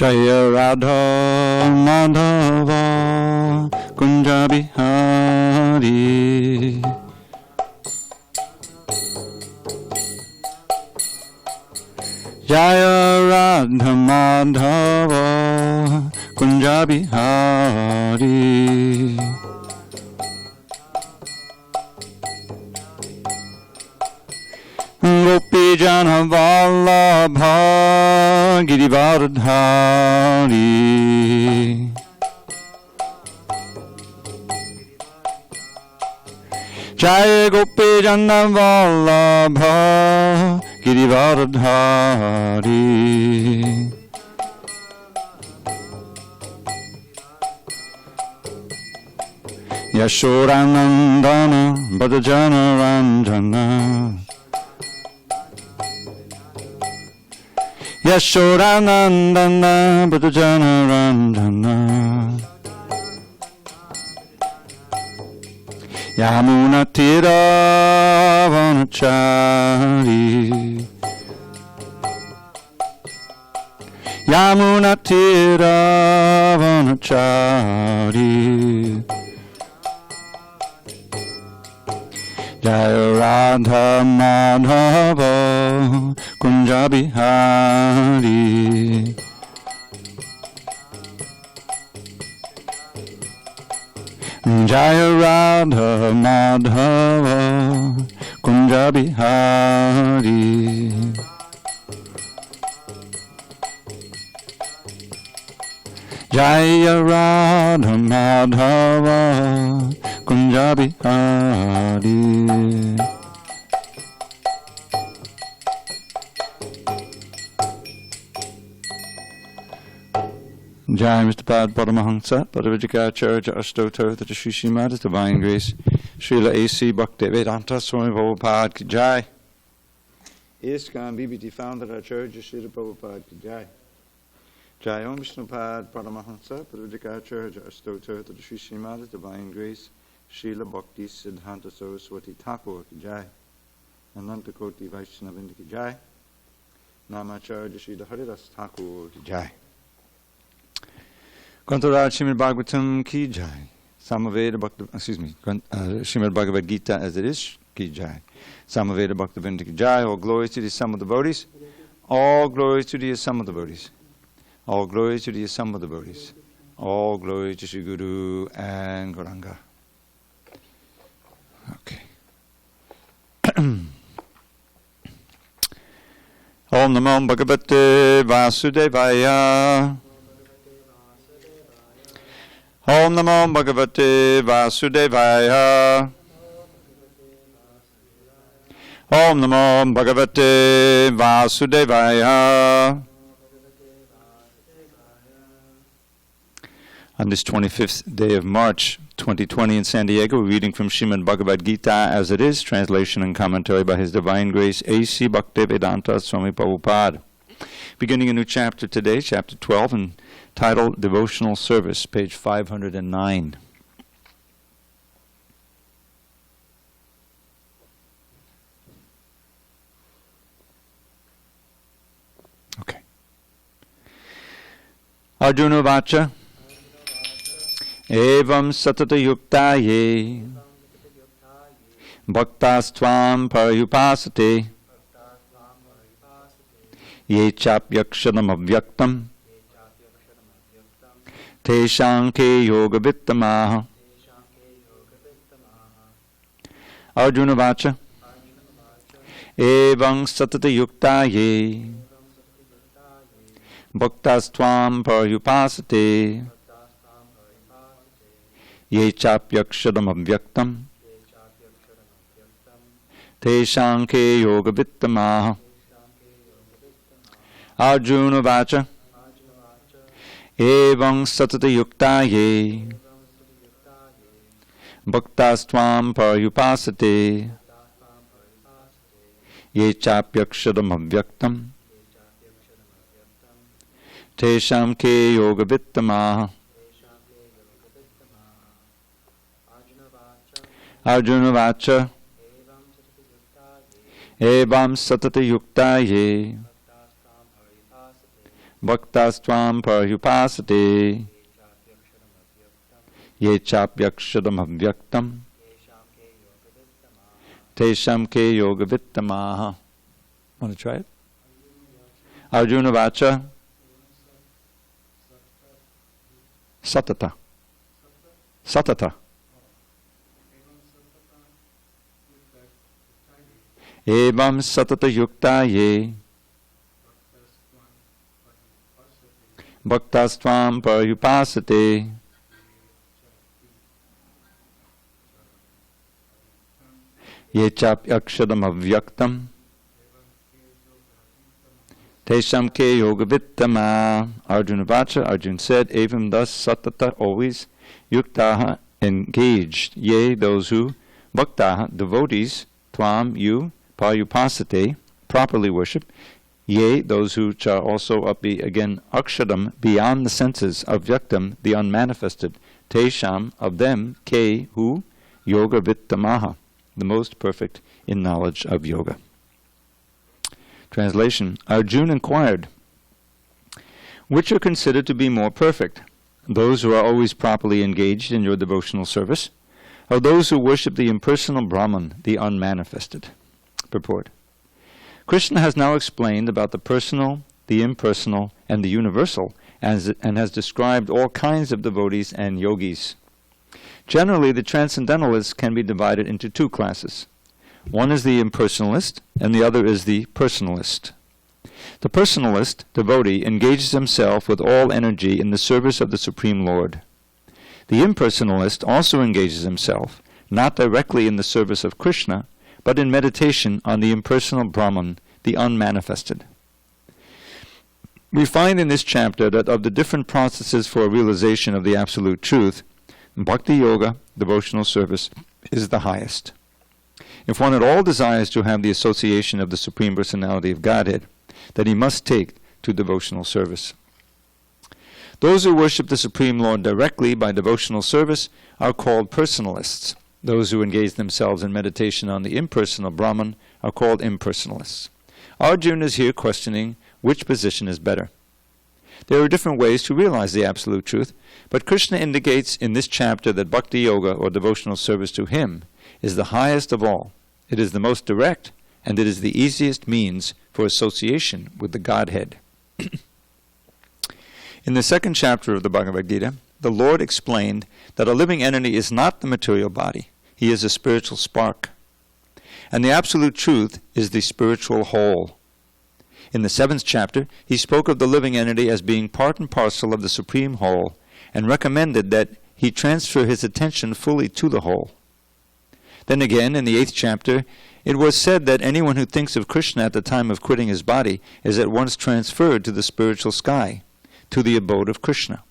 Jaya Radha Madhava Kunja Bihari. Jaya Radha Madhava Kunja Bihari. Gopi Jana Vallabha Girivardhari. Jaya Gopi Jana Vallabha Girivardhari. Yashodanandana Bhadajana Ranjana. Yashodanandana Bhadajana Ranjana. Yamuna Tira Vanachari. Yamuna Tira Vanachari. Jaya Radha Madhava Kunja Bihari. Jaya Radha Madhava Kunja Bihari. Jaya Radha Madhava Kunja Bihari. Jai Mr. Pad Paramahansa, Bhagavad-gita Astotar, the Sri Srimad, Divine Grace, Srila A.C. Bhaktivedanta Swami Prabhupada Ki Jai. ISKCON BBT founder Acharya Srila Prabhupada Ki Jai. Jai Om Vishnu Pad Paramahansa, Bhagavad-gita Astotar, the Sri Srimad, Divine Grace, Srila Bhakti Siddhanta Saraswati Thakur Ki Jai. Ananta Koti Vaishnavinda Ki Jai. Namacharya Srila Haridas Thakur Ki Jai. Grantaraj Srimad Bhagavatam Ki Jai. Samaveda Bhakti, Srimad Bhagavad Gita as it is, Ki Jai. Samaveda Bhaktivinda Ki Jai. All glories to the sum of the devotees. All glories to the sum of the devotees. All glories to the sum of the devotees. All glory to Sri Guru and Gauranga. Okay. Om Namo Bhagavate Vasudevaya. Om Namo Bhagavate Vasudevaya. Om Namo Bhagavate Vasudevaya. On this 25th day of March 2020 in SanDiego, we're reading from Srimad Bhagavad Gita as it is, translation and commentary by His Divine Grace A.C. Bhaktivedanta Swami Prabhupada. Beginning a new chapter today, chapter 12, entitled Devotional Service, page 509. Okay. Arjuna Vacha. Evam satata yuktaye bhaktastvam parayupasate ye chapyakshanam avyaktam teshanke yoga vittamaha. Arjuna Vacha. Evam satata yuktaye bhaktastvam parayupasate ye chapyaksharam avyaktam teshanke yoga vittamaha. Arjuna Vacha. Evam satata yuktaye bhaktastvam parayupasate ye chapyaksharam avyaktam teshanke yoga vittamaha. Arjuna Vacha. Evam satata yuktaye Bhaktastvam paryupasate ye chapyaksharam avyaktam tesham ke yoga vittamaha. Want to try it? Arjuna Vacha Satata. Satata. Evam satata yukta ye bhaktastvam paryupasate ye chapyakshadam avyaktam tesham ke yoga vittama. Arjuna Vacha, Arjuna said, Evam thus satata, always, yuktaha, engaged, ye, those who, bhaktaha, devotees, tvam, you, paryupasate, properly worship, ye, those who shall also up be again akshadam, beyond the senses, avyaktam, the unmanifested, tesham, of them, ke, who, yoga vittamaha, the most perfect in knowledge of yoga. Translation. Arjuna inquired, which are considered to be more perfect, those who are always properly engaged in your devotional service, or those who worship the impersonal Brahman, the unmanifested? Purport. Krishna has now explained about the personal, the impersonal, and the universal, and has described all kinds of devotees and yogis. Generally, the transcendentalists can be divided into two classes. One is the impersonalist, and the other is the personalist. The personalist, devotee, engages himself with all energy in the service of the Supreme Lord. The impersonalist also engages himself, not directly in the service of Krishna, but in meditation on the impersonal Brahman, the unmanifested. We find in this chapter that of the different processes for realization of the Absolute Truth, Bhakti Yoga, devotional service, is the highest. If one at all desires to have the association of the Supreme Personality of Godhead, then he must take to devotional service. Those who worship the Supreme Lord directly by devotional service are called personalists. Those who engage themselves in meditation on the impersonal Brahman are called impersonalists. Arjuna is here questioning which position is better. There are different ways to realize the Absolute Truth, but Krishna indicates in this chapter that Bhakti Yoga, or devotional service to him, is the highest of all. It is the most direct, and it is the easiest means for association with the Godhead. In the second chapter of the Bhagavad Gita, the Lord explained that a living entity is not the material body. He is a spiritual spark. And the Absolute Truth is the spiritual whole. In the seventh chapter, he spoke of the living entity as being part and parcel of the Supreme Whole, and recommended that he transfer his attention fully to the whole. Then again, in the eighth chapter, it was said that anyone who thinks of Krishna at the time of quitting his body is at once transferred to the spiritual sky, to the abode of Krishna.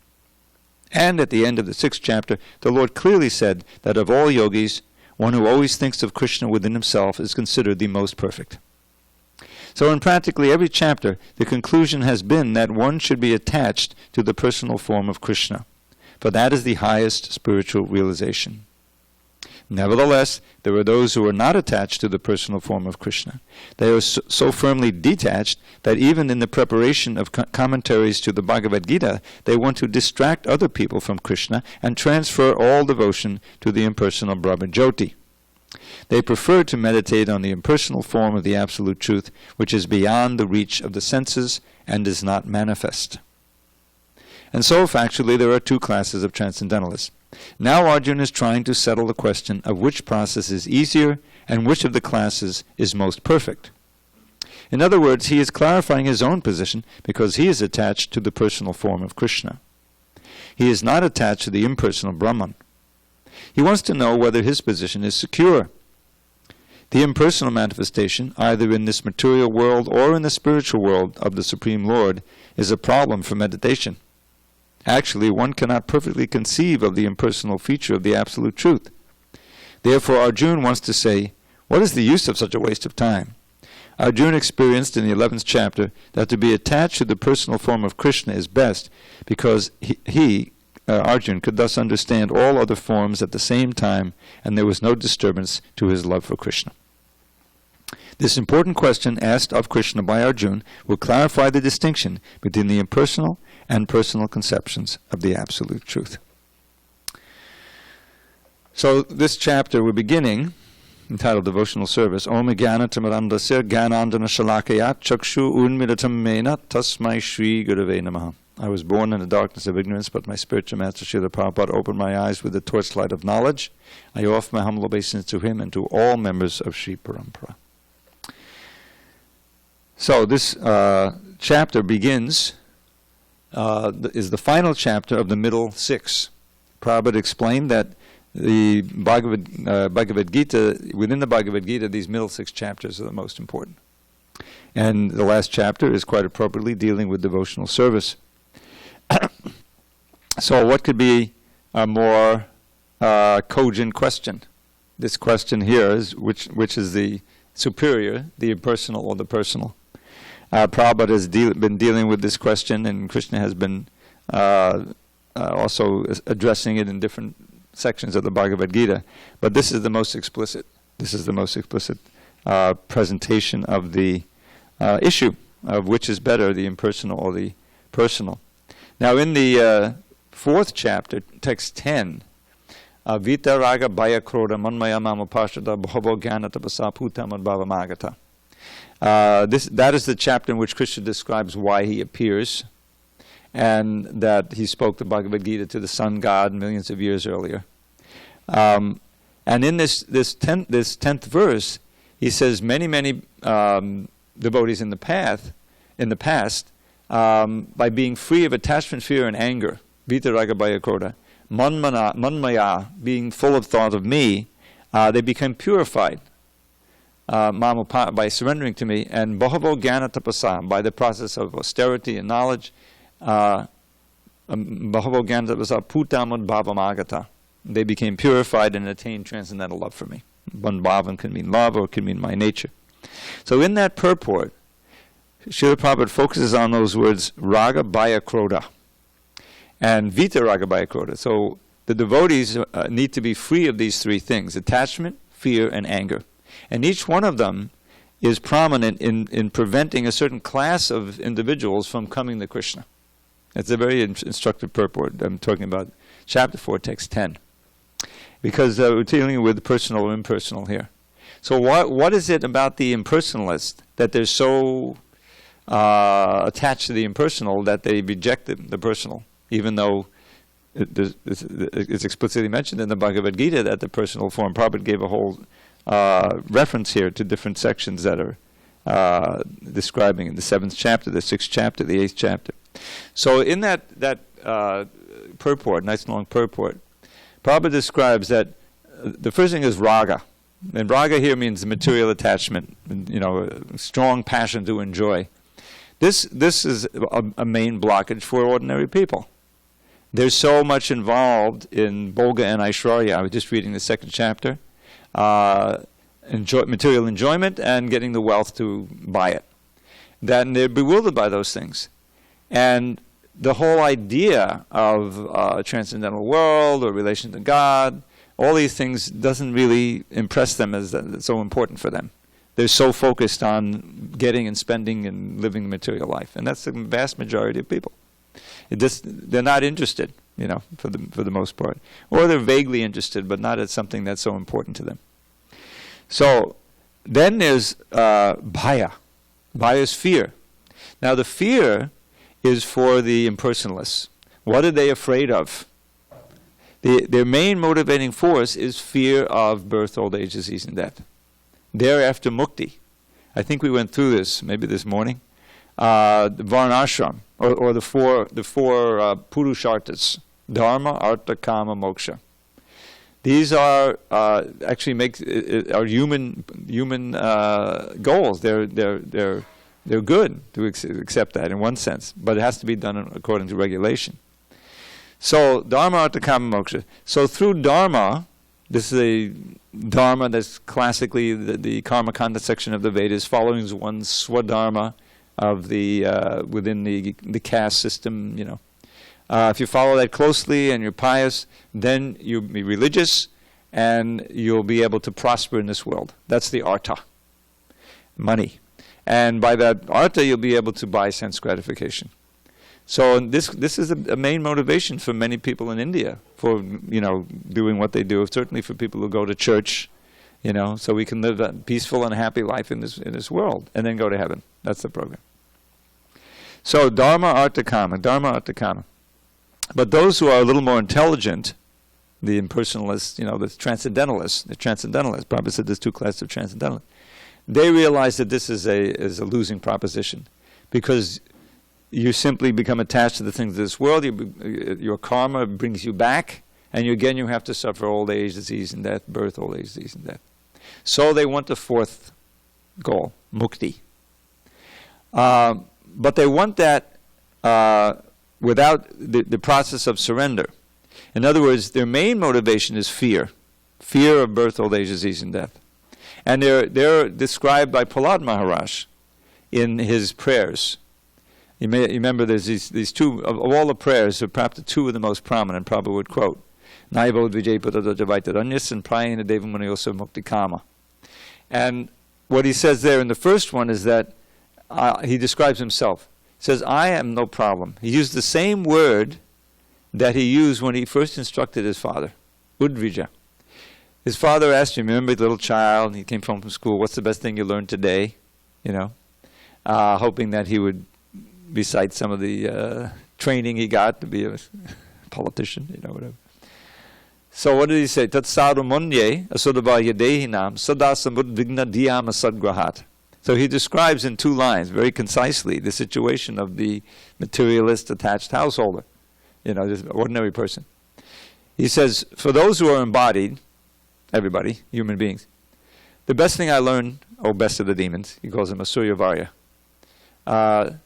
And at the end of the sixth chapter, the Lord clearly said that of all yogis, one who always thinks of Krishna within himself is considered the most perfect. So in practically every chapter, the conclusion has been that one should be attached to the personal form of Krishna, for that is the highest spiritual realization. Nevertheless, there are those who are not attached to the personal form of Krishna. They are so firmly detached that even in the preparation of commentaries to the Bhagavad Gita, they want to distract other people from Krishna and transfer all devotion to the impersonal Brahmajyoti. They prefer to meditate on the impersonal form of the Absolute Truth, which is beyond the reach of the senses and is not manifest. And so, factually, there are two classes of transcendentalists. Now Arjuna is trying to settle the question of which process is easier and which of the classes is most perfect. In other words, he is clarifying his own position because he is attached to the personal form of Krishna. He is not attached to the impersonal Brahman. He wants to know whether his position is secure. The impersonal manifestation, either in this material world or in the spiritual world of the Supreme Lord, is a problem for meditation. Actually, one cannot perfectly conceive of the impersonal feature of the Absolute Truth. Therefore, Arjuna wants to say, what is the use of such a waste of time? Arjuna experienced in the 11th chapter that to be attached to the personal form of Krishna is best because Arjuna could thus understand all other forms at the same time, and there was no disturbance to his love for Krishna. This important question asked of Krishna by Arjuna will clarify the distinction between the impersonal and personal conceptions of the absolute truth. So this chapter we're beginning, entitled Devotional Service, Om Jnana Tamarandasya Jnanandana Shalakayat Chakshu Unmilitam Mena Tasmai Shri Gurave Namaha. I was born in the darkness of ignorance, but my spiritual master Srila Prabhupada opened my eyes with the torchlight of knowledge. I offer my humble obeisance to him and to all members of Sri Parampara. So this chapter begins, is the final chapter of the middle six. Prabhupada explained that the Bhagavad Gita, within the Bhagavad Gita, these middle six chapters are the most important. And the last chapter is quite appropriately dealing with devotional service. So what could be a more cogent question? This question here is, which is the superior, the impersonal or the personal? Prabhupada has been dealing with this question, and Krishna has been also addressing it in different sections of the Bhagavad Gita. But this is the most explicit. This is the most explicit presentation of the issue of which is better, the impersonal or the personal. Now in the fourth chapter, text 10, Vita Raga Bhaya Kroda Manmaya Mama Pashada Bhavo Jnana Tapasa Putam Bhavamagata. That is the chapter in which Krishna describes why he appears, and that he spoke the Bhagavad Gita to the sun god millions of years earlier. And in this 10th verse, he says many devotees in the past, by being free of attachment, fear, and anger, Vitaraga Bhaya Kroda, Manmaya, being full of thought of me, they became purified by surrendering to me, and Bhavo Jnana Tapasa, by the process of austerity and knowledge, Bhavo Jnana Tapasa Putamad Bhavamagata. They became purified and attained transcendental love for me. Bhavam can mean love or it can mean my nature. So in that purport, Srila Prabhupada focuses on those words Raga Bhaya Kroda and Vita Raga Bhaya Kroda. So the devotees need to be free of these three things: attachment, fear, and anger. And each one of them is prominent in preventing a certain class of individuals from coming to Krishna. It's a very instructive purport. I'm talking about chapter 4, text 10. Because we're dealing with personal or impersonal here. So what is it about the impersonalists that they're so attached to the impersonal that they reject the personal, even though it's explicitly mentioned in the Bhagavad Gita that the personal form? Prabhupada gave a whole reference here to different sections that are describing in the 7th chapter, the 6th chapter, the 8th chapter. So in that purport, nice long purport, Prabhupada describes that the first thing is raga. And raga here means material attachment, a strong passion to enjoy. This is a main blockage for ordinary people. There's so much involved in Bhoga and Aishwarya. I was just reading the 2nd chapter. Material enjoyment and getting the wealth to buy it. Then they're bewildered by those things. And the whole idea of a transcendental world or relation to God, all these things doesn't really impress them as so important for them. They're so focused on getting and spending and living the material life. And that's the vast majority of people. They're not interested, for the most part. Or they're vaguely interested, but not as something that's so important to them. So then there's bhaya. Bhaya is fear. Now the fear is for the impersonalists. What are they afraid of? Their main motivating force is fear of birth, old age, disease, and death. They're after mukti. I think we went through this maybe this morning. The varnashram, or the four purusharthas: dharma, artha, kama, moksha. These are are human goals. They're good to accept that in one sense, but it has to be done according to regulation. So dharma, artha, kama, moksha. So through dharma, this is a dharma that's classically the karma kanda section of the Vedas, following one's swadharma of the within the caste system. If you follow that closely and you're pious, then you'll be religious and you'll be able to prosper in this world. That's the artha. money. And by that artha, you'll be able to buy sense gratification. So this is a main motivation for many people in India for, doing what they do. Certainly for people who go to church, so we can live a peaceful and happy life in this world and then go to heaven. That's the program. So dharma, artha, kama, dharma, artha, kama. But those who are a little more intelligent, the impersonalists, the transcendentalists, Prabhupada said there's two classes of transcendentalists. They realize that this is a losing proposition, because you simply become attached to the things of this world. Your karma brings you back, and again you have to suffer old age, disease, and death, birth, old age, disease, and death. So they want the fourth goal, mukti. But they want that without the process of surrender. In other words, their main motivation is fear of birth, old age, disease, and death. And they're described by Prahlad Maharaj in his prayers. You remember there's these two, of all the prayers, perhaps the two of the most prominent, Prabhupada would quote, Naivo Vijay Putadajavaitadanyas and Prayena Devamanyosa Mukti Kama. And what he says there in the first one is that he describes himself. He says, I am no problem. He used the same word that he used when he first instructed his father, Udvija. His father asked him, remember the little child, he came home from school, what's the best thing you learned today? Hoping that he would recite some of the training he got to be a politician, whatever. So what did he say? Tat sadhu munye asudabha yadehinam sadasamud vigna dhyam asadgrahat. So he describes in two lines, very concisely, the situation of the materialist attached householder, this ordinary person. He says, for those who are embodied, everybody, human beings, the best thing I learned, best of the demons, he calls them Asuryavarya, Asudavaya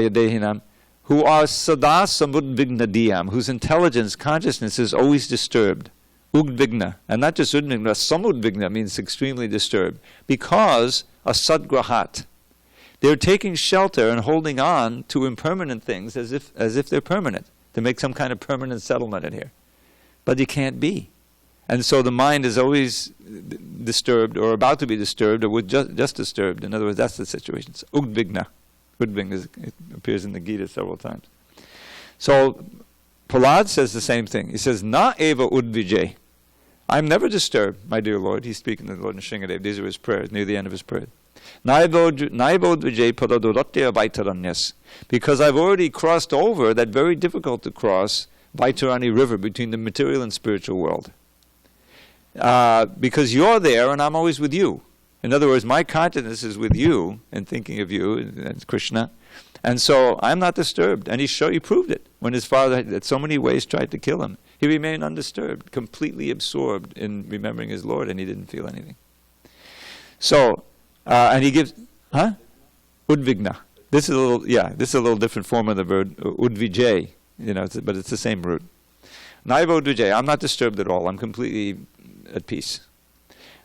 Dehinam, who are sada samudvigna dhyam, whose intelligence, consciousness is always disturbed. Udvigna, and not just udvigna, samudvigna means extremely disturbed, because asadgrahat. They're taking shelter and holding on to impermanent things as if they're permanent, to make some kind of permanent settlement in here. But you can't be. And so the mind is always disturbed, or about to be disturbed, or just disturbed. In other words, that's the situation. It's udvigna. Udvigna it appears in the Gita several times. So Prahlad says the same thing. He says, Na eva udvijay. I'm never disturbed, my dear Lord. He's speaking to the Lord Nrsingadev. These are his prayers, near the end of his prayer. Naivo udvijay padaduratya vaitaranyas. Because I've already crossed over that very difficult to cross Vaitarani river between the material and spiritual world. Because you're there and I'm always with you. In other words, my consciousness is with you and thinking of you and Krishna. And so I'm not disturbed. And he proved it. When his father in so many ways tried to kill him, he remained undisturbed, completely absorbed in remembering his Lord, and he didn't feel anything. So, and he gives, Udvigna. This is a little different form of the word, udvijay, but it's the same root. Naivo udvijay, I'm not disturbed at all. I'm completely at peace.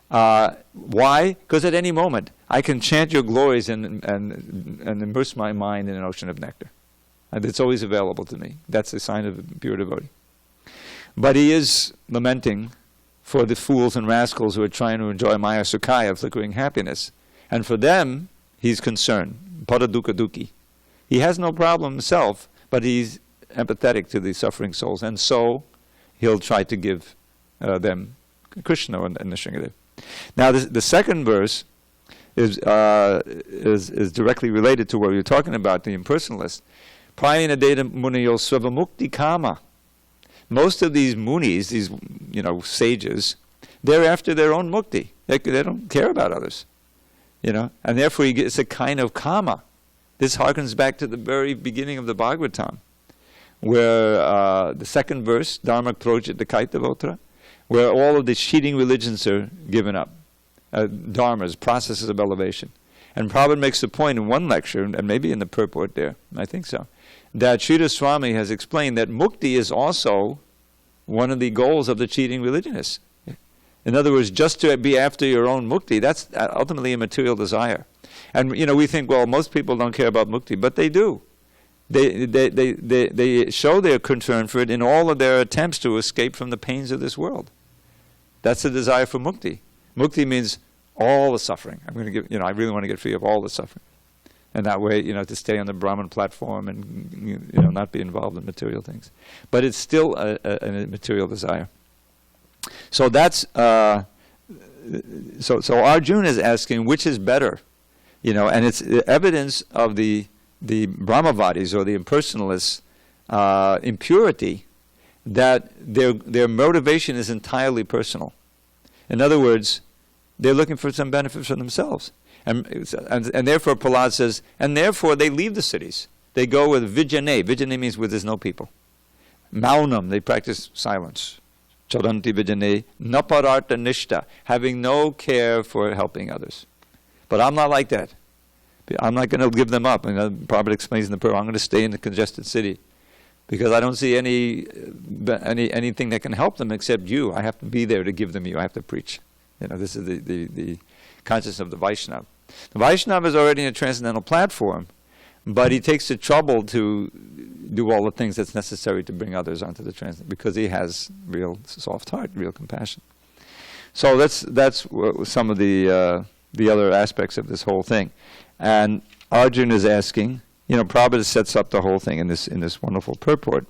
Why? Because at any moment I can chant your glories and immerse my mind in an ocean of nectar. And it's always available to me. That's a sign of a pure devotee. But he is lamenting for the fools and rascals who are trying to enjoy Maya Sukhaya, flickering happiness. And for them, he's concerned. Padadukha dukhi. He has no problem himself, but he's empathetic to the suffering souls. And so he'll try to give them Krishna and Nrsingadev. Now, the second verse is directly related to what we were talking about, the impersonalist. Prayena deda muniyo svavamukti kama. Most of these munis, these sages, they're after their own mukti. They don't care about others, and therefore it's a kind of kama. This harkens back to the very beginning of the Bhagavatam, where the second verse, Dharma projit the kaitavotra, where all of the cheating religions are given up. Dharmas, processes of elevation. And Prabhupada makes the point in one lecture, and maybe in the purport there, I think so, that Sridhar Swami has explained that mukti is also one of the goals of the cheating religionists. In other words, just to be after your own mukti, that's ultimately a material desire. And we think, well, most people don't care about mukti, but they do. They show their concern for it in all of their attempts to escape from the pains of this world. That's the desire for mukti. Mukti means all the suffering. I'm going to give, I really want to get free of all the suffering. And that way, to stay on the Brahman platform and, not be involved in material things. But it's still a material desire. So that's, so Arjuna is asking, which is better? And it's evidence of the Brahmavadis or the impersonalists' impurity, that their motivation is entirely personal. In other words, they're looking for some benefit for themselves. And therefore, Prahlad says, and therefore they leave the cities. They go with vijane. Vijane means where there's no people. Maunam, they practice silence. Charanti vijane, napararta nishta, having no care for helping others. But I'm not like that. I'm not going to give them up. And Prabhupada explains in the prayer, I'm going to stay in the congested city, because I don't see anything that can help them except you. I have to be there to give them you. I have to preach. This is the consciousness of the Vaishnava. The Vaishnava is already in a transcendental platform, but he takes the trouble to do all the things that's necessary to bring others onto the transcendental, because he has real soft heart, real compassion. So that's some of the other aspects of this whole thing. And Arjuna is asking, Prabhupada sets up the whole thing in this wonderful purport.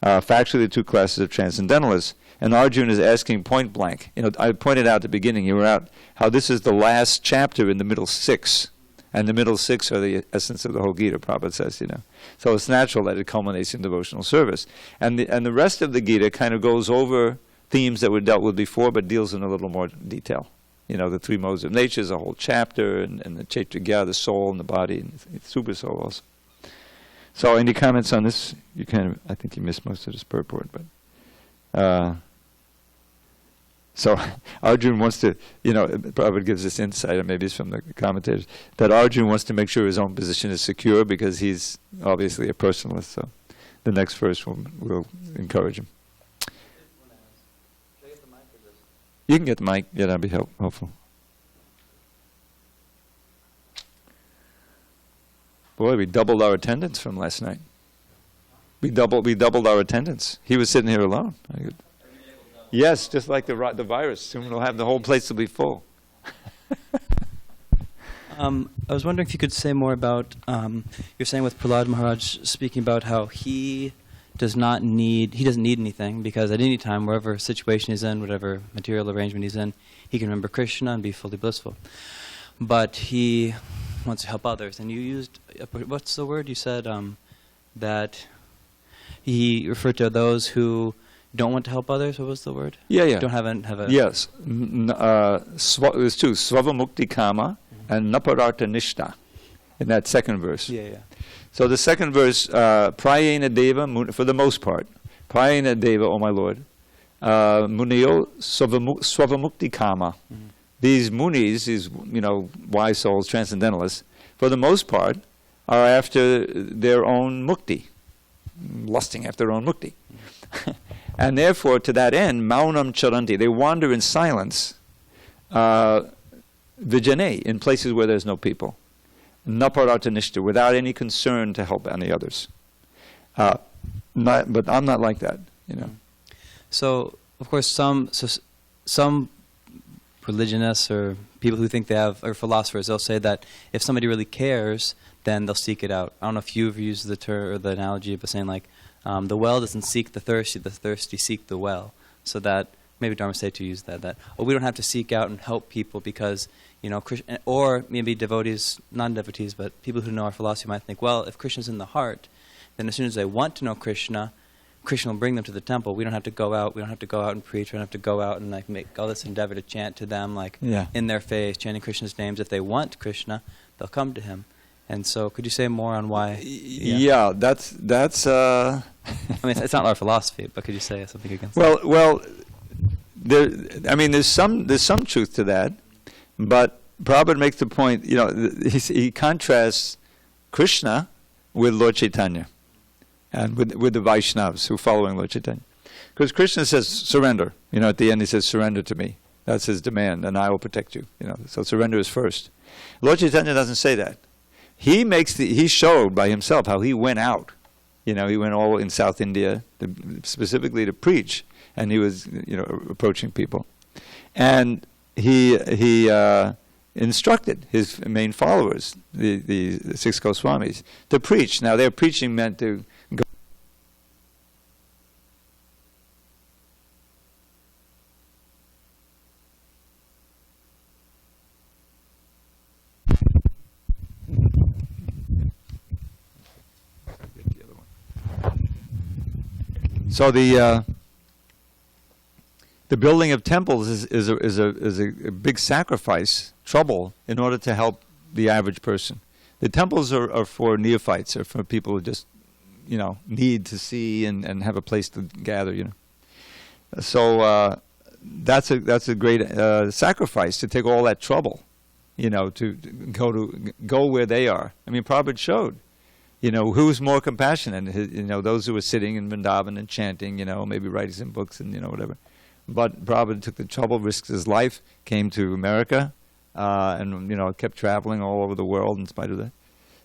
Factually, the two classes of transcendentalists. And Arjuna is asking point blank. I pointed out at the beginning, you were out, how this is the last chapter in the middle six. And the middle six are the essence of the whole Gita, Prabhupada says, So it's natural that it culminates in devotional service. And the rest of the Gita kind of goes over themes that were dealt with before, but deals in a little more detail. The three modes of nature is a whole chapter, and the Chaitragya, the soul and the body, and the super soul also. So any comments on this? I think you missed most of this purport, but... So Arjuna wants to, Prabhupada gives this insight, or maybe it's from the commentators, that Arjuna wants to make sure his own position is secure, because he's obviously a personalist. So the next verse will encourage him. You can get the mic. Yeah, that'd be helpful. Boy, we doubled our attendance from last night. We doubled our attendance. He was sitting here alone. Yes, just like the virus. Soon we'll have the whole place will be full. I was wondering if you could say more about, you're saying with Prahlad Maharaj speaking about how he doesn't need anything, because at any time, wherever situation he's in, whatever material arrangement he's in, he can remember Krishna and be fully blissful. But he wants to help others. And you used, what's the word? You said that he referred to those who don't want to help others. What was the word? Yeah. Don't have a. Yes. There's two: Svavamukti Kama and Napararta Nishta. In that second verse. Yeah. So the second verse, Prayena Deva, for the most part, Prayena Deva, O my Lord, Munio Svavamukti Kama. Mm-hmm. These munis, these wise souls, transcendentalists, for the most part, are after their own mukti, lusting after their own mukti. Mm-hmm. And therefore, to that end, maunam charanti, they wander in silence, vijane, in places where there's no people, naparata nishta, without any concern to help any others. But I'm not like that, So, of course, some religionists or people who think they have, or philosophers, they'll say that if somebody really cares, then they'll seek it out. I don't know if you've used the term or the analogy of saying like, the well doesn't seek the thirsty seek the well. So that, maybe Dharma Setu used that we don't have to seek out and help people because, or maybe devotees, non-devotees, but people who know our philosophy might think, well, if Krishna's in the heart, then as soon as they want to know Krishna, Krishna will bring them to the temple. We don't have to go out. We don't have to go out and preach. We don't have to go out and make all this endeavor to chant to them, in their face, chanting Krishna's names. If they want Krishna, they'll come to him. And so, could you say more on why? Yeah, that's. I mean, it's not our philosophy, but could you say something against that? Well, there's some truth to that, but Prabhupada makes the point. He contrasts Krishna with Lord Chaitanya, and with the Vaishnavas who are following Lord Chaitanya, because Krishna says surrender. At the end he says surrender to me. That's his demand, and I will protect you. So surrender is first. Lord Chaitanya doesn't say that. He showed by himself how he went out. He went all in South India specifically to preach, and he was, approaching people, and he instructed his main followers, the six Goswamis, to preach. Now, their preaching meant to go. So the building of temples is a big sacrifice, trouble, in order to help the average person. The temples are for neophytes, or for people who just, need to see and have a place to gather, So that's a great sacrifice, to take all that trouble, to go where they are. I mean, Prabhupada showed. Who's more compassionate? Those who were sitting in Vrindavan and chanting, maybe writing some books and, whatever. But Prabhupada took the trouble, risked his life, came to America, and, kept traveling all over the world in spite of that.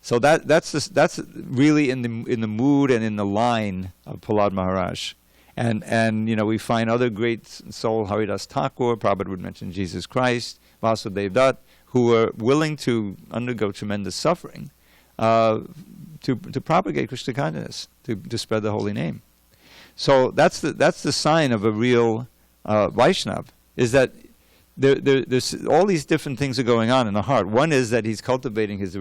So that's really in the mood and in the line of Prahlad Maharaj. And we find other great soul, Haridas Thakur, Prabhupada would mention Jesus Christ, Vasudev Dutt, who were willing to undergo tremendous suffering, to propagate Krishna consciousness, to spread the holy name. So that's the sign of a real Vaishnav, is that there's all these different things are going on in the heart. One is that he's cultivating his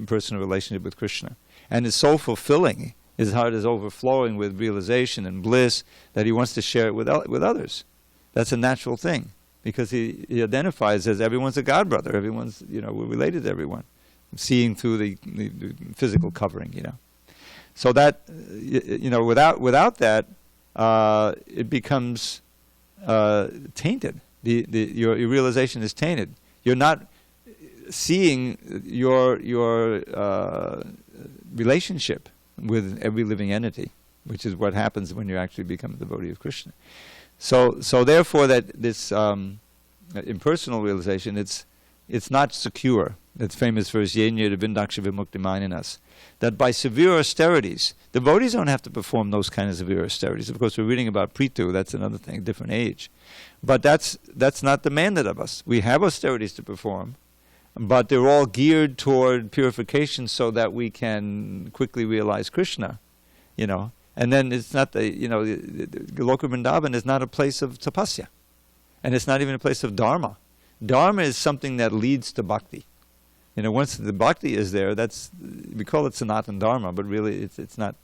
personal relationship with Krishna, and it's so fulfilling. His heart is overflowing with realization and bliss that he wants to share it with others. That's a natural thing, because he identifies as everyone's a god brother. Everyone's we're related to everyone, seeing through the physical covering, So that, without that, it becomes tainted. Your realization is tainted. You're not seeing your relationship with every living entity, which is what happens when you actually become a devotee of Krishna. So therefore, that this impersonal realization, it's not secure. That's famous verse, Yenya Vindaksha Vimukti Maninas. That by severe austerities, devotees don't have to perform those kind of severe austerities. Of course, we're reading about Prithu, that's another thing, different age. But that's not demanded of us. We have austerities to perform, but they're all geared toward purification so that we can quickly realize Krishna, And then it's not the Goloka Vrindavan is not a place of tapasya. And it's not even a place of dharma. Dharma is something that leads to bhakti. Once the bhakti is there, we call it Sanatan Dharma, but really it's not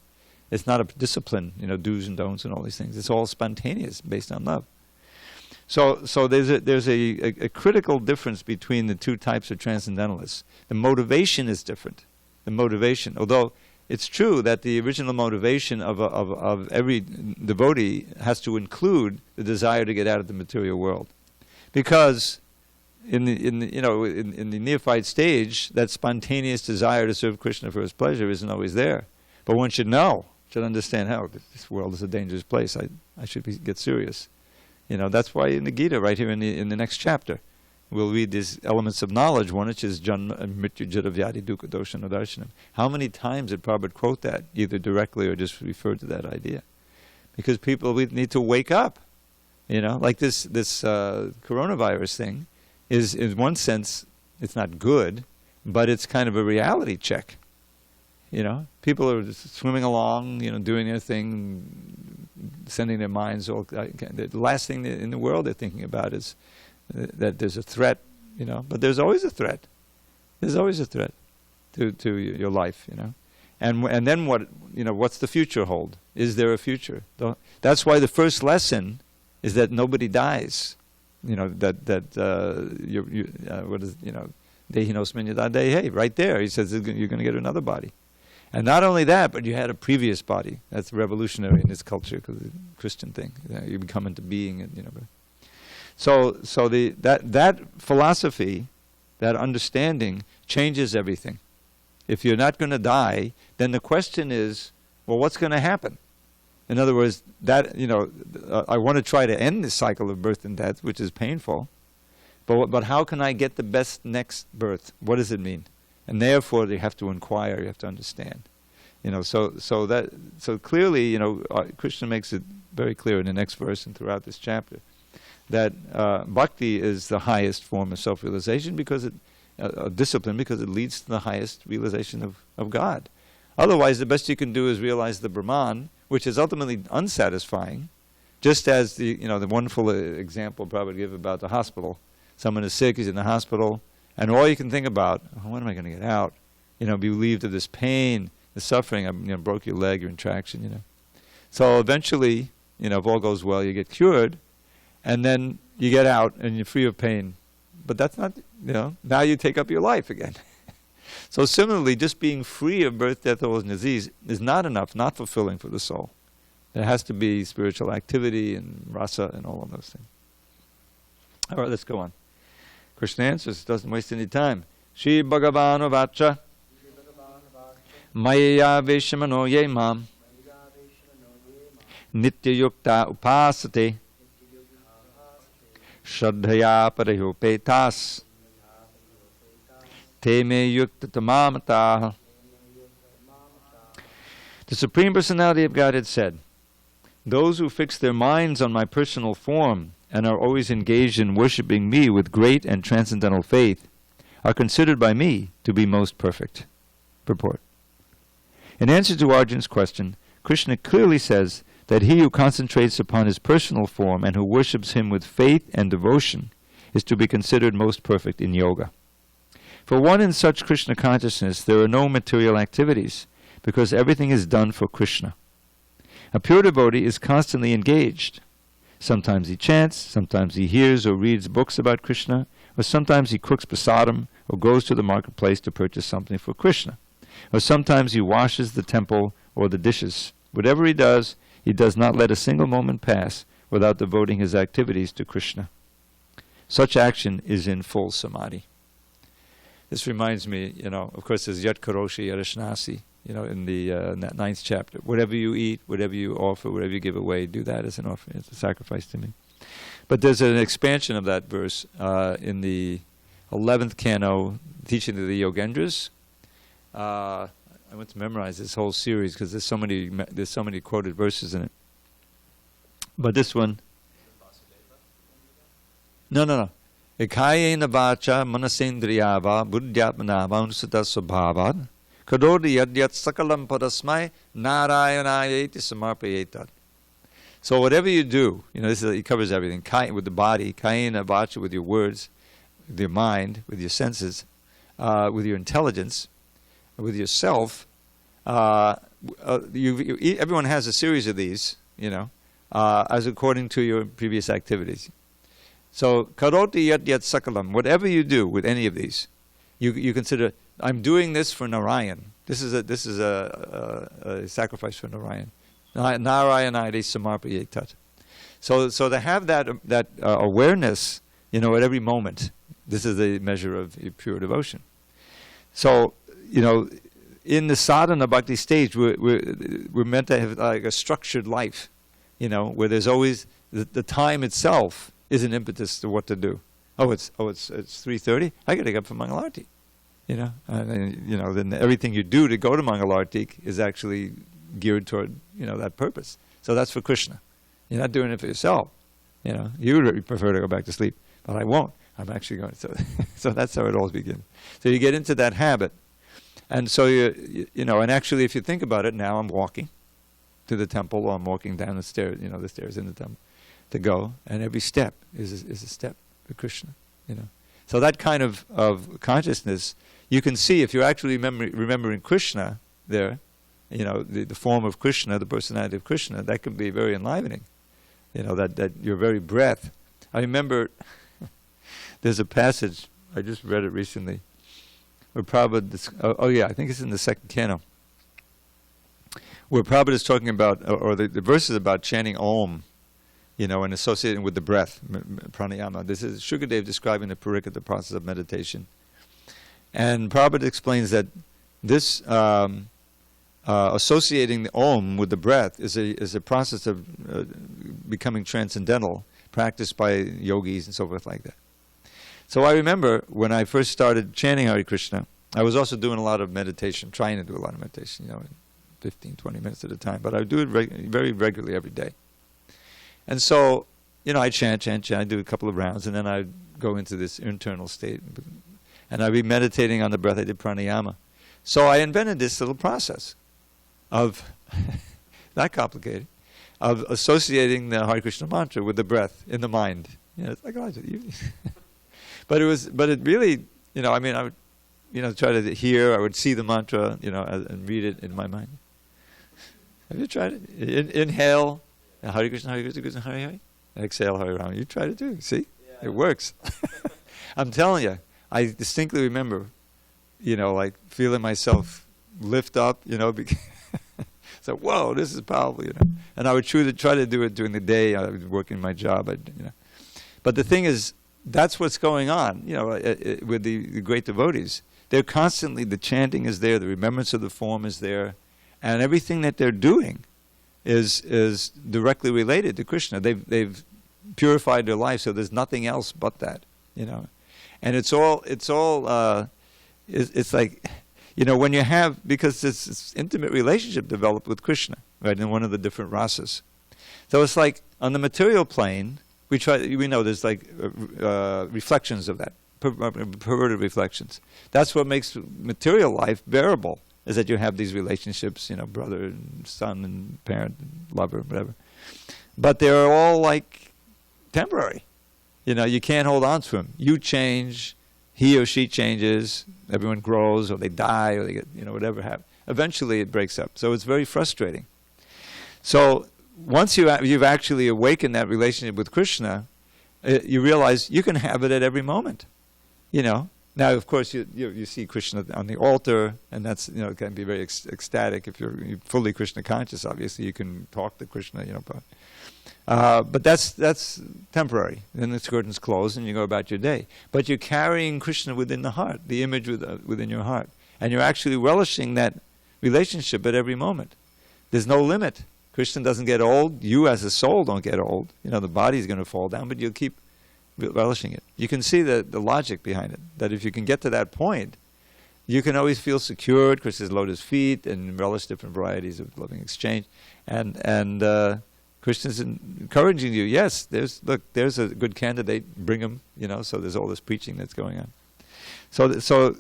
a discipline, do's and don'ts and all these things. It's all spontaneous, based on love. So there's a critical difference between the two types of transcendentalists. The motivation is different. The motivation, although it's true that the original motivation of every devotee has to include the desire to get out of the material world, because in the neophyte stage, that spontaneous desire to serve Krishna for his pleasure isn't always there. But one should understand how this world is a dangerous place. I should get serious. That's why in the Gita, right here in the next chapter, we'll read these elements of knowledge. One which is Janma Mrityu Jara Vyadi Dukkha Doshana Darshanam. How many times did Prabhupada quote that, either directly or just refer to that idea? Because we need to wake up. Like this coronavirus thing. Is in one sense, it's not good, but it's kind of a reality check. People are swimming along, doing their thing, sending their minds all. The last thing in the world they're thinking about is that there's a threat, But there's always a threat. There's always a threat to your life, And then what? What's the future hold? Is there a future? That's why the first lesson is that nobody dies. What is, Dehinosmin yada dehe, right there. He says you're going to get another body. And not only that, but you had a previous body. That's revolutionary in this culture, because it's a Christian thing. You become into being, and So that philosophy, that understanding, changes everything. If you're not going to die, then the question is, well, what's going to happen? In other words, I want to try to end this cycle of birth and death, which is painful. But how can I get the best next birth? What does it mean? And therefore, you have to inquire. You have to understand. So clearly, Krishna makes it very clear in the next verse and throughout this chapter that bhakti is the highest form of self-realization because it, discipline, because it leads to the highest realization of God. Otherwise, the best you can do is realize the Brahman, which is ultimately unsatisfying. Just as the wonderful example Prabhupada gave about the hospital. Someone is sick, he's in the hospital, and all you can think about, oh, when am I going to get out? Be relieved of this pain, the suffering. I broke your leg, you're in traction. So eventually, if all goes well, you get cured, and then you get out and you're free of pain. But that's not, now you take up your life again. So similarly, just being free of birth, death, or disease is not enough, not fulfilling for the soul. There has to be spiritual activity and rasa and all of those things. All right, let's go on. Krishna answers, doesn't waste any time. Shri Bhagavano Vacha Maya Veshamano Ye Mam Nitya Yukta Upasate Shraddhaya Parayopetas Te Me Yukta Tamamata. The Supreme Personality of Godhead said, those who fix their minds on my personal form and are always engaged in worshipping me with great and transcendental faith are considered by me to be most perfect. Purport. In answer to Arjun's question, Krishna clearly says that he who concentrates upon his personal form and who worships him with faith and devotion is to be considered most perfect in yoga. For one in such Krishna consciousness, there are no material activities, because everything is done for Krishna. A pure devotee is constantly engaged. Sometimes he chants, sometimes he hears or reads books about Krishna, or sometimes he cooks prasadam or goes to the marketplace to purchase something for Krishna. Or sometimes he washes the temple or the dishes. Whatever he does not let a single moment pass without devoting his activities to Krishna. Such action is in full samadhi. This reminds me, of course, there's Yat Karoshi Yarishnasi, in the 9th chapter. Whatever you eat, whatever you offer, whatever you give away, do that as an offering, as a sacrifice to me. But there's an expansion of that verse in the 11th canto, Teaching of the Yogendras. I went to memorize this whole series because there's so many quoted verses in it. But this one, no. Ekayena vacha manasendriyava buddhyatmanava unusata svabhavad kadodi yadyat sakalam padasmai narayanayeti samarpayetat. So whatever you do, it covers everything. With the body, kayena vacha, with your words, with your mind, with your senses, with your intelligence, with yourself. Everyone has a series of these, as according to your previous activities. So, karoti yat sakalam, whatever you do with any of these, you consider, I'm doing this for Narayan. This is a sacrifice for Narayan. Narayanayati samarpayetat. So to have that awareness, at every moment, this is the measure of pure devotion. So, in the sadhana bhakti stage, we're meant to have like a structured life, where there's always the time itself is an impetus to what to do. It's 3:30. I got to get up for Mangalarti. Then everything you do to go to Mangalarti is actually geared toward that purpose. So that's for Krishna. You're not doing it for yourself. You would prefer to go back to sleep, but I won't. I'm actually going. So that's how it all begins. So you get into that habit, and so and actually, if you think about it, now I'm walking to the temple, or I'm walking down the stairs. The stairs in the temple to go, and every step is a step for Krishna. So that kind of consciousness, you can see if you're actually remembering Krishna there, the form of Krishna, the personality of Krishna, that can be very enlivening. That your very breath. I remember there's a passage, I just read it recently, where Prabhupada, I think it's in the 2nd canto, where Prabhupada is talking about, or the verse is about chanting Om, and associating with the breath, pranayama. This is Shukadev describing the parikka, the process of meditation. And Prabhupada explains that this associating the Om with the breath is a process of becoming transcendental, practiced by yogis and so forth like that. So I remember when I first started chanting Hare Krishna, I was also doing a lot of meditation, trying to do a lot of meditation, 15, 20 minutes at a time, but I would do it very regularly every day. And so, I chant, I do a couple of rounds, and then I'd go into this internal state. And I'd be meditating on the breath. I did pranayama. So I invented this little process of, not complicated, of associating the Hare Krishna mantra with the breath in the mind. It's like, but it really, I would, try to hear, I would see the mantra, and read it in my mind. Have you tried it? Inhale, Hare Krishna, Hare Krishna, Krishna Hare Hare. Exhale, Hare Rama. You try to do it. See? Yeah. It works. I'm telling you, I distinctly remember, like feeling myself lift up, so, whoa, this is powerful, And I would try to do it during the day. I was working my job, But the thing is, that's what's going on, with the great devotees. They're constantly, the chanting is there, the remembrance of the form is there, and everything that they're doing is directly related to Krishna. They've purified their life, so there's nothing else but that, And it's like, when you have, because this intimate relationship developed with Krishna, right, in one of the different rasas. So it's like, on the material plane, we know there's like reflections of that, perverted reflections. That's what makes material life bearable, is that you have these relationships, brother and son and parent and lover, whatever. But they're all like temporary. You can't hold on to them. You change, he or she changes, everyone grows, or they die, or they get, whatever happens. Eventually it breaks up. So it's very frustrating. So once you've actually awakened that relationship with Krishna, you realize you can have it at every moment. Now, of course, you see Krishna on the altar, and that's, it can be very ecstatic. If you're fully Krishna conscious, obviously, you can talk to Krishna, but that's temporary. Then the curtains close, and you go about your day. But you're carrying Krishna within the heart, the image within your heart. And you're actually relishing that relationship at every moment. There's no limit. Krishna doesn't get old. You as a soul don't get old. The body's going to fall down, but you'll keep relishing it. You can see the logic behind it, that if you can get to that point, you can always feel secured. Krishna's lotus feet, and relish different varieties of loving exchange. And Krishna's encouraging you. Yes, there's a good candidate. Bring him. So there's all this preaching that's going on. So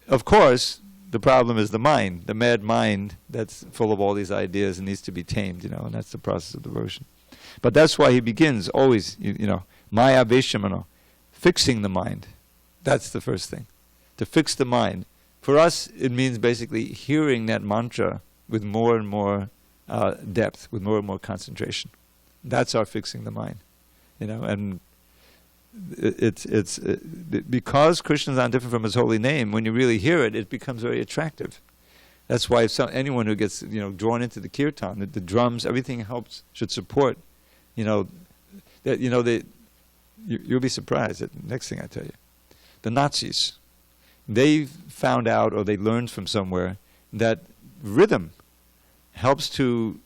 of course, the problem is the mind, the mad mind that's full of all these ideas and needs to be tamed. And that's the process of devotion. But that's why he begins always. Maya Veshamano, fixing the mind. That's the first thing. To fix the mind. For us, it means basically hearing that mantra with more and more depth, with more and more concentration. That's our fixing the mind. And it's because Krishna's not different from his holy name, when you really hear it, it becomes very attractive. That's why anyone who gets drawn into the kirtan, the drums, everything should support, that you'll be surprised at the next thing I tell you. The Nazis, they found out, or they learned from somewhere, that rhythm helps to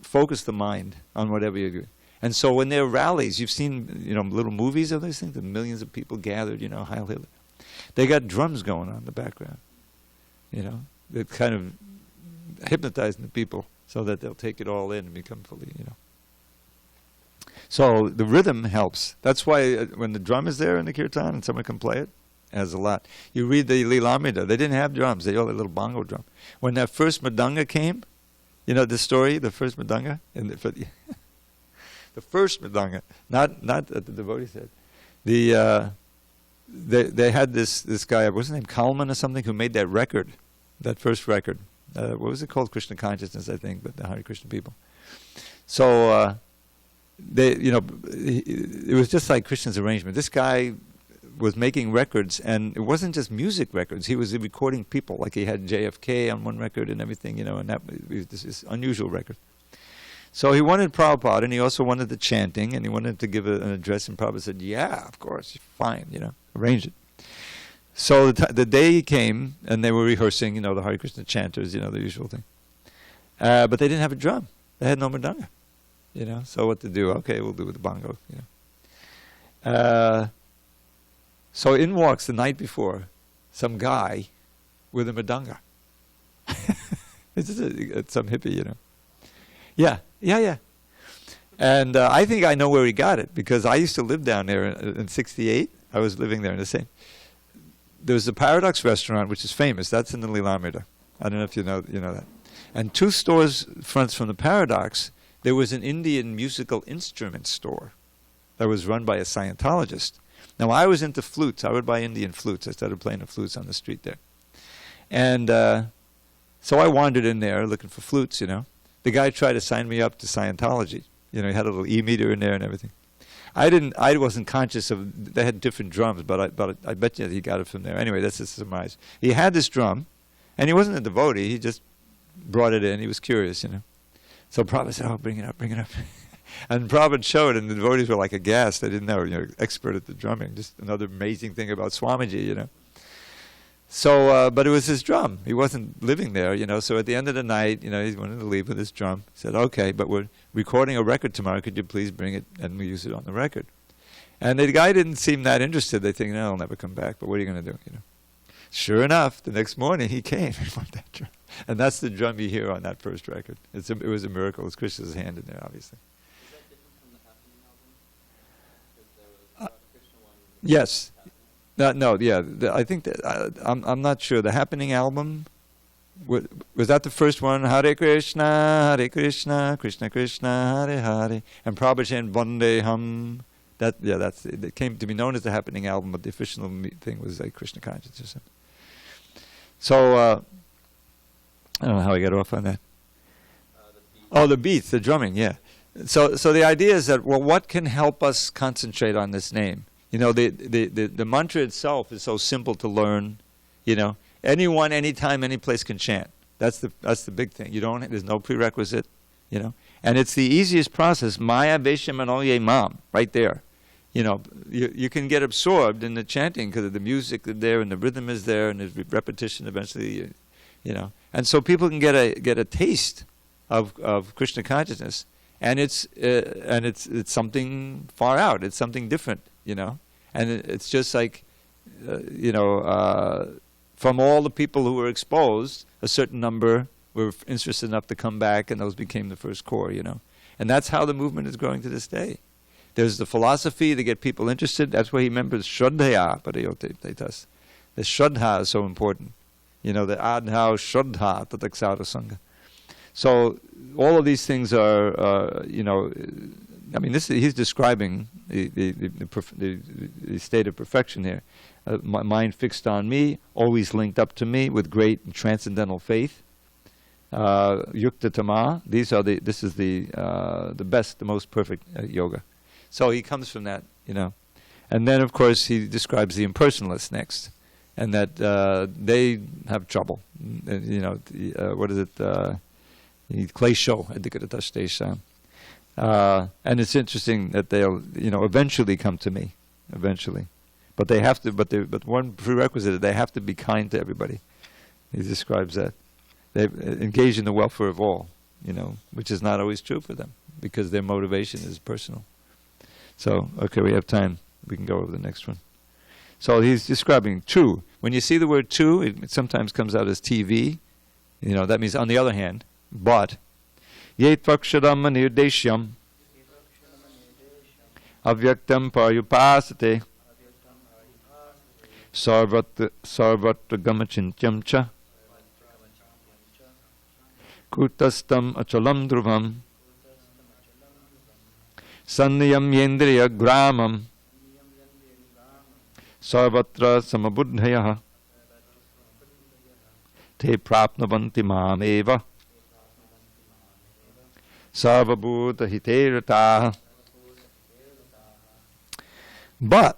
focus the mind on whatever you're doing. And so when there are rallies, you've seen little movies of these things, and millions of people gathered, Heil Hitler. They got drums going on in the background. They're kind of hypnotizing the people so that they'll take it all in and become fully, So the rhythm helps. That's why when the drum is there in the kirtan and someone can play it, it has a lot. You read the Lilamrita, they didn't have drums. They all had a little bongo drum. When that first Madanga came, the story, the first Madanga? The first Madanga, not that the devotee said. They had this guy, what was his name, Kalman or something, who made that record, that first record. What was it called? Krishna Consciousness, I think, but the Hare Krishna people. So it was just like Krishna's arrangement. This guy was making records, and it wasn't just music records. He was recording people, like he had JFK on one record and everything, and that was this unusual record. So he wanted Prabhupada, and he also wanted the chanting, and he wanted to give an address, and Prabhupada said, yeah, of course, fine, arrange it. So the day came, and they were rehearsing, the Hare Krishna chanters, the usual thing. But they didn't have a drum. They had no mridanga, So what to do? Okay, we'll do it with the bongo, So in walks the night before some guy with a mridanga. It's just some hippie, Yeah. And I think I know where he got it, because I used to live down there in '68. I was living there in the same. There's the Paradox restaurant, which is famous. That's in the Lilamida. I don't know if you know that. And 2 stores fronts from the Paradox, there was an Indian musical instrument store that was run by a Scientologist. Now, I was into flutes. I would buy Indian flutes. I started playing the flutes on the street there. And so I wandered in there looking for flutes, The guy tried to sign me up to Scientology. He had a little e-meter in there and everything. I wasn't conscious of, they had different drums, but I bet you he got it from there. Anyway, that's a surmise. He had this drum, and he wasn't a devotee. He just brought it in. He was curious, So Prabhupada said, bring it up. And Prabhupada showed, and the devotees were like aghast. They didn't know, expert at the drumming. Just another amazing thing about Swamiji, So, but it was his drum. He wasn't living there, So at the end of the night, he wanted to leave with his drum. He said, okay, but we're recording a record tomorrow. Could you please bring it and we use it on the record? And the guy didn't seem that interested. They think, no, he'll never come back. But what are you going to do, Sure enough, the next morning he came and bought that drum. And that's the drum you hear on that first record. It was a miracle. It's Krishna's hand in there, obviously. Is that different from the Happening album? Because there was Krishna one. Yes. No, yeah. I think that I'm not sure. The Happening album, was that the first one? Hare Krishna, Krishna Krishna, Hare Hare, and Prabhupada saying Vandeham. That's it. It came to be known as the Happening album, but the official thing was like Krishna consciousness. So I don't know how I got off on that. The beats, the drumming, yeah. So the idea is that, what can help us concentrate on this name? The mantra itself is so simple to learn. Anyone, anytime, any place can chant. That's the big thing. There's no prerequisite. And it's the easiest process. Maya Vesha Manoye Mam, right there. You can get absorbed in the chanting because the music is there and the rhythm is there and there's repetition eventually. And so people can get a taste of Krishna consciousness, and it's something far out. It's something different. And it's just like, from all the people who were exposed, a certain number were interested enough to come back, and those became the first core, And that's how the movement is growing to this day. There's the philosophy to get people interested. That's why he remembers Shraddhaya Pariyotetas. The Shraddha is so important. The Adhau Shraddha Tataksara Sangha. So all of these things are, he's describing the state of perfection here. My mind fixed on me, always linked up to me with great transcendental faith. Yukta Tama. This is the best, the most perfect yoga. So he comes from that, And then, of course, he describes the impersonalists next, and that they have trouble. What is it? Klesho adhikaratastesha. And it's interesting that they'll, eventually come to me, eventually. But they have to. But one prerequisite is they have to be kind to everybody. He describes that they engage in the welfare of all, which is not always true for them because their motivation is personal. So, okay, we have time. We can go over the next one. So he's describing tu. When you see the word tu, it sometimes comes out as TV. That means on the other hand, but. Yet vakshadam nirdeshyam avyaktam payupasate sarvatra gamachintyam cha kutastam achalam dhruvam sanniyam yendriya gramam sarvatra samabuddhayah te prapnavanti mameva sarvabhuta hiterataha. But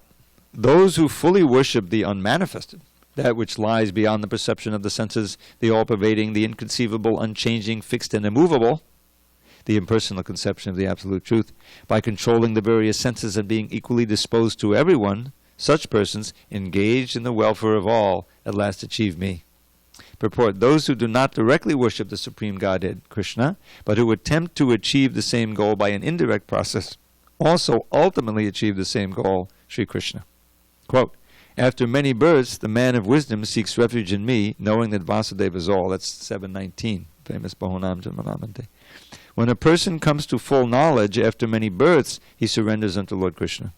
those who fully worship the unmanifested, that which lies beyond the perception of the senses, the all-pervading, the inconceivable, unchanging, fixed and immovable, the impersonal conception of the absolute truth, by controlling the various senses and being equally disposed to everyone, such persons, engaged in the welfare of all, at last achieve me. Purport: those who do not directly worship the Supreme Godhead, Krishna, but who attempt to achieve the same goal by an indirect process, also ultimately achieve the same goal, Sri Krishna. Quote, after many births, the man of wisdom seeks refuge in me, knowing that Vasudeva is all. That's 719, famous Bahunam Janmanamante. When a person comes to full knowledge after many births, he surrenders unto Lord Krishna.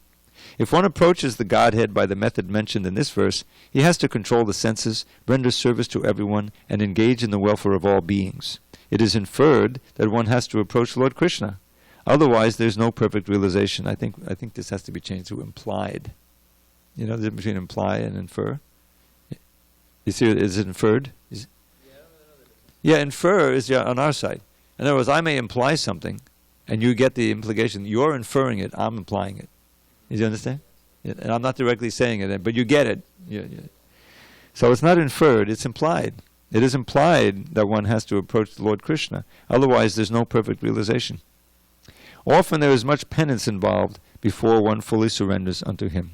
If one approaches the Godhead by the method mentioned in this verse, he has to control the senses, render service to everyone, and engage in the welfare of all beings. It is inferred that one has to approach Lord Krishna. Otherwise, there's no perfect realization. I think this has to be changed to implied. You know the difference between imply and infer? You see, is it inferred? Yeah, infer is on our side. In other words, I may imply something, and you get the implication. You're inferring it, I'm implying it. You understand? And I'm not directly saying it, but you get it. So it's not inferred, it's implied. It is implied that one has to approach the Lord Krishna. Otherwise, there's no perfect realization. Often there is much penance involved before one fully surrenders unto him.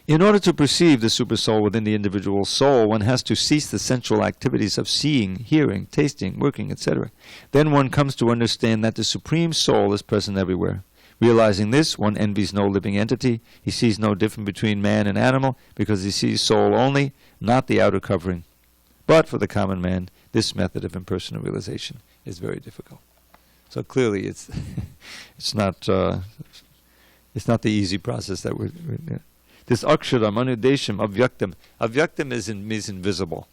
In order to perceive the supersoul within the individual soul, one has to cease the sensual activities of seeing, hearing, tasting, working, etc. Then one comes to understand that the Supreme Soul is present everywhere. Realizing this, one envies no living entity. He sees no difference between man and animal because he sees soul only, not the outer covering. But for the common man, this method of impersonal realization is very difficult. So clearly, it's not the easy process that we're this aksharam, anudesham, avyaktam. Avyaktam means invisible.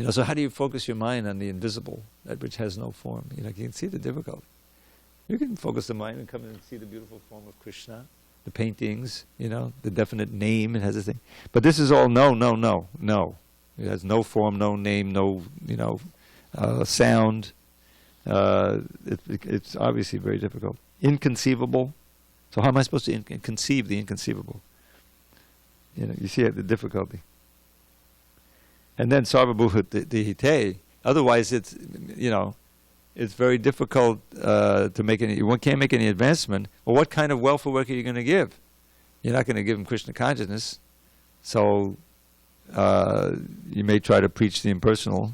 So how do you focus your mind on the invisible, that which has no form? You can see the difficulty. You can focus the mind and come in and see the beautiful form of Krishna, the paintings, the definite name, it has a thing. But this is all no. It has no form, no name, no, sound. It's obviously very difficult. Inconceivable. So how am I supposed to conceive the inconceivable? You see the difficulty. And then sarvabhuta dihite. Otherwise, it's very difficult to make any. One can't make any advancement. Well, what kind of welfare work are you going to give? You're not going to give him Krishna consciousness. So you may try to preach the impersonal,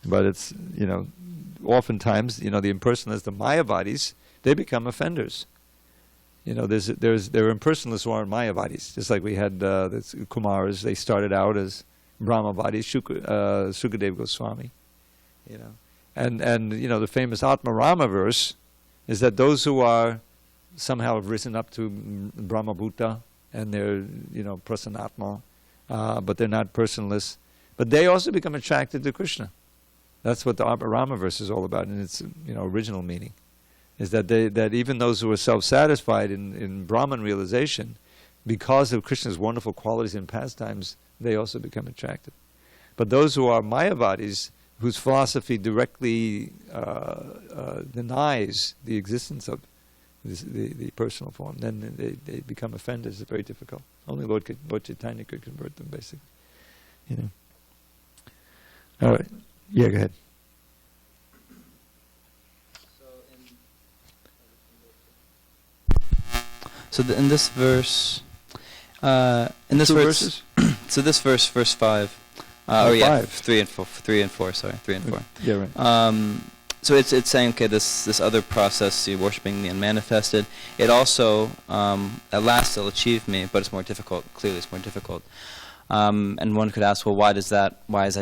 but it's oftentimes the impersonalists, the Mayavadis, they become offenders. There are impersonalists who aren't Mayavadis. Just like we had the Kumaras, they started out as Brahmavadis, Sukadeva Goswami. And the famous Atma Rama verse is that those who are somehow have risen up to Brahmabhuta and they're Prasanatma, but they're not personalists, but they also become attracted to Krishna. That's what the Atma Rama verse is all about in its original meaning. Is that that even those who are self-satisfied in Brahman realization, because of Krishna's wonderful qualities and pastimes, they also become attracted. But those who are Mayavadis, whose philosophy directly denies the existence of the personal form, then they become offenders. It's very difficult. Only Lord Chaitanya could convert them, basically. All right. Yeah, go ahead. So in this verse, so this verse 5, five. 3 and 4. Sorry, 3 and 4. Yeah, right. So it's saying, okay, this other process, you're worshiping the unmanifested. It also, at last, it'll achieve me, but it's more difficult. Clearly, it's more difficult. And one could ask, well, why is that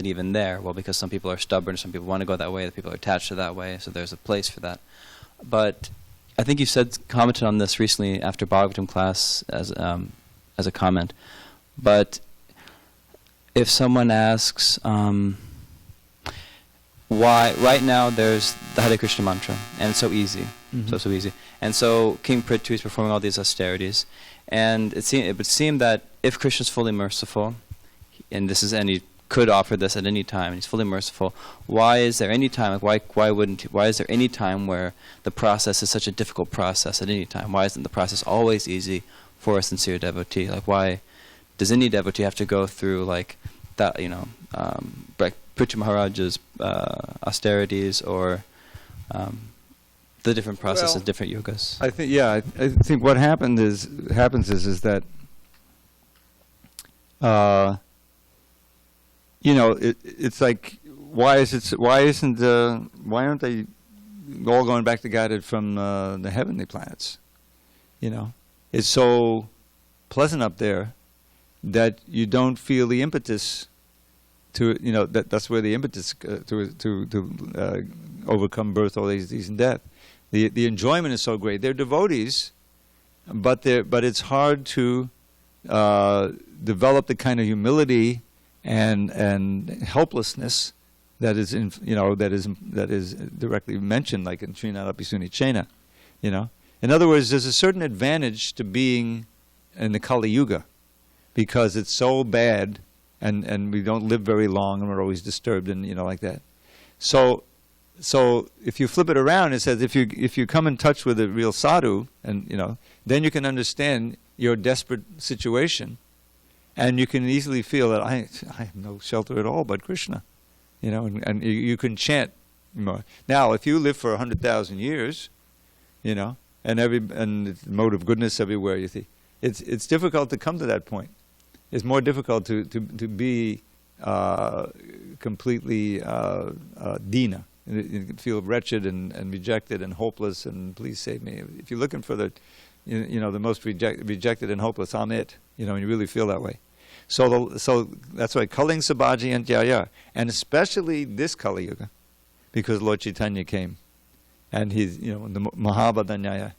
even there? Well, because some people are stubborn, some people want to go that way, other people are attached to that way, so there's a place for that. But I think you commented on this recently after Bhagavatam class as a comment. But if someone asks, why right now there's the Hare Krishna mantra, and it's so easy, so easy, and so King Prithu is performing all these austerities, and it would seem that if Krishna is fully merciful, and he could offer this at any time, and he's fully merciful, why is there any time? Why is there any time where the process is such a difficult process at any time? Why isn't the process always easy for a sincere devotee? Why does any devotee have to go through that? Prithu Maharaj's austerities or the different processes, different yogas. I think what happens is that it's like why aren't they all going back to guided from the heavenly planets? It's so pleasant up there that you don't feel the impetus that's where the impetus to overcome birth, old age, disease, and death. The enjoyment is so great. They're devotees, but it's hard to develop the kind of humility and helplessness that is directly mentioned, like in Srinadapi Sunicena. In other words, there's a certain advantage to being in the Kali Yuga, because it's so bad, and we don't live very long, and we're always disturbed, and like that. So if you flip it around, it says if you come in touch with a real sadhu, and then you can understand your desperate situation, and you can easily feel that I have no shelter at all but Krishna, and you can chant more. Now, if you live for 100,000 years, and the mode of goodness everywhere, you see, it's difficult to come to that point. It's more difficult to be completely dina. You can feel wretched and rejected and hopeless, and please save me. If you're looking for the most rejected and hopeless, I'm it. And you really feel that way. So that's why Kaling Sabaji and Jaya, and especially this Kali Yuga, because Lord Chaitanya came, and he's the Mahabhadanyaya,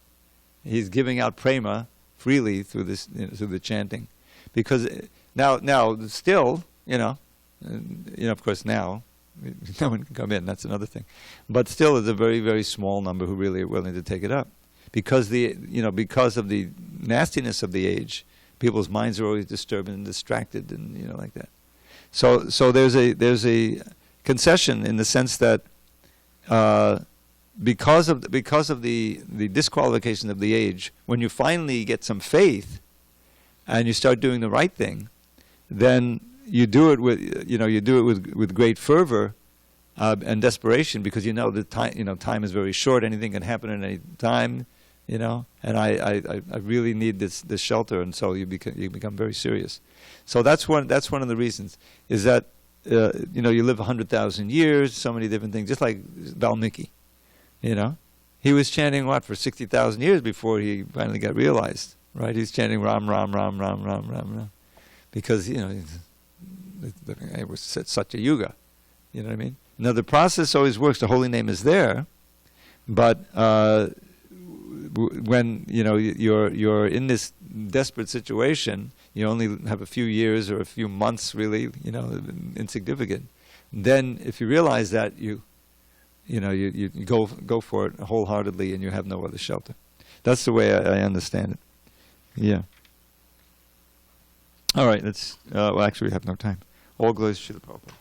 he's giving out prema freely through this through the chanting, because now still of course now no one can come in. That's another thing, but still there's a very, very small number who really are willing to take it up, because because of the nastiness of the age. People's minds are always disturbed and distracted, and like that. So there's a concession in the sense that because of the disqualification of the age, when you finally get some faith and you start doing the right thing, then you do it with great fervor and desperation, because the time is very short. Anything can happen at any time. And I really need this shelter, and so you become very serious. So that's one of the reasons, is that you live 100,000 years, so many different things, just like Valmiki. He was chanting for 60,000 years before he finally got realized, right? He's chanting Ram Ram Ram Ram Ram Ram Ram, because it was such a yuga. You know what I mean? Now the process always works. The holy name is there, but when you're in this desperate situation, you only have a few years or a few months, really, insignificant. Then, if you realize that, you go for it wholeheartedly, and you have no other shelter. That's the way I understand it. Yeah. All right. Let's. Well, actually, we have no time. All glories to Srila Prabhupada.